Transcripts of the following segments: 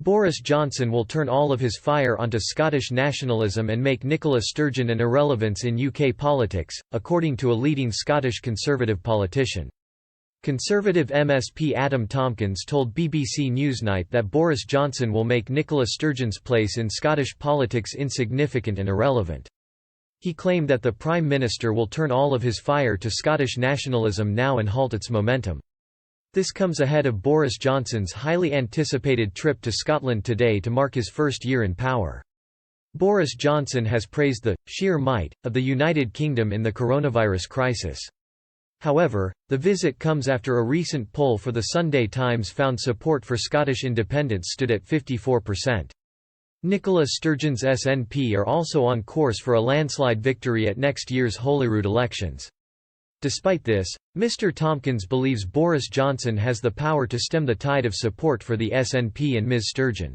Boris Johnson will turn all of his fire onto Scottish nationalism and make Nicola Sturgeon an irrelevance in UK politics, according to a leading Scottish Conservative politician. Conservative MSP Adam Tompkins told BBC Newsnight that Boris Johnson will make Nicola Sturgeon's place in Scottish politics insignificant and irrelevant. He claimed that the Prime Minister will turn all of his fire to Scottish nationalism now and halt its momentum. This comes ahead of Boris Johnson's highly anticipated trip to Scotland today to mark his first year in power. Boris Johnson has praised the sheer might of the United Kingdom in the coronavirus crisis. However, the visit comes after a recent poll for the Sunday Times found support for Scottish independence stood at 54%. Nicola Sturgeon's SNP are also on course for a landslide victory at next year's Holyrood elections. Despite this, Mr. Tompkins believes Boris Johnson has the power to stem the tide of support for the SNP and Ms. Sturgeon.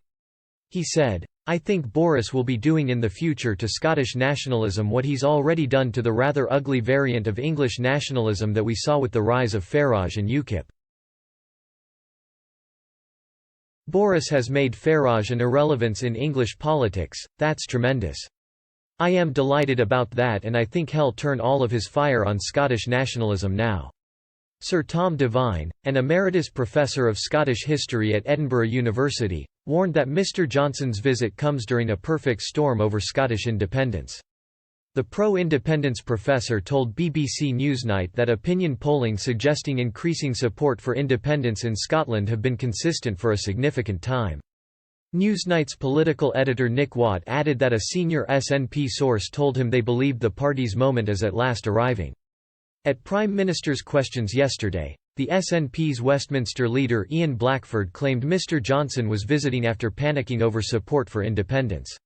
He said, "I think Boris will be doing in the future to Scottish nationalism what he's already done to the rather ugly variant of English nationalism that we saw with the rise of Farage and UKIP." Boris has made Farage an irrelevance in English politics, that's tremendous. I am delighted about that and I think he'll turn all of his fire on Scottish nationalism now. Sir Tom Devine, an emeritus professor of Scottish history at Edinburgh University, warned that Mr. Johnson's visit comes during a perfect storm over Scottish independence. The pro-independence professor told BBC Newsnight that opinion polling suggesting increasing support for independence in Scotland have been consistent for a significant time. Newsnight's political editor Nick Watt added that a senior SNP source told him they believed the party's moment is at last arriving. At Prime Minister's Questions yesterday, the SNP's Westminster leader Ian Blackford claimed Mr. Johnson was visiting after panicking over support for independence.